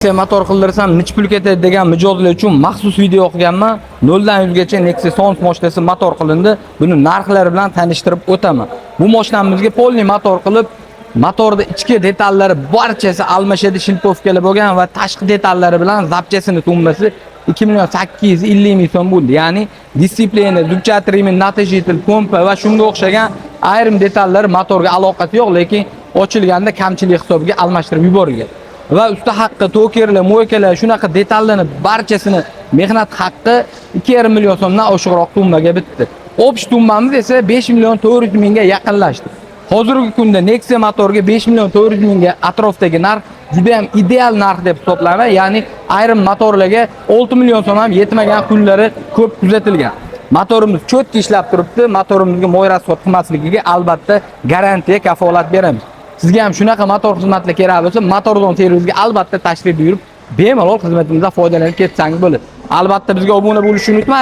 Motor qildirsam nech pul ketadi degan mijozlar uchun maxsus video o'qiganman. 0 dan 100 gacha Nexia Sons mashinasi motor qilindi. Buni narxlari bilan tanishtirib o'taman. Bu mashinamizga polni motor qilib, motorda ichki detallari barchasi almashadi, shilpovkalar bo'lgan va tashqi detallari bilan zapchasini tumbasi 2.850 ming so'm bo'ldi. Ya'ni disiplina, dubchatrimi, natijitl, pompa va shunga o'xshagan ayrim detallar motorga aloqasi yo'q, lekin ochilganda kamchilik hisobiga almashtirib yuborilgan. Va usta haqqi, tokerlar, mo'ykalar, shunaqa detallarni barchasini mehnat haqqi 2,5 million so'mdan oshiqroq tumbaga bitdi. O'pish tumbamiz esa 5 million 400 mingga yaqinlashdi. Hozirgi kunda Nexia motorga 5 million 400 mingga atrofdagi narx juda ham ideal narx deb hisoblanadi. Ya'ni ayrim motorlarga 6 million so'm ham yetmagan kunlari ko'p kuzatilgan. Motorimiz cho'tki ishlab turibdi. Motorimizga mo'y rasxod qilmasligiga albatta garantiya, kafolat beramiz. Sizga ham shunaqa motor xizmatlar kerak bo'lsa, Motorzone servisiga albatta tashrif buyurib, bemalol xizmatimizdan foydalanib ketsangiz bo'ladi. Albatta bizga obuna bo'lishni unutmang.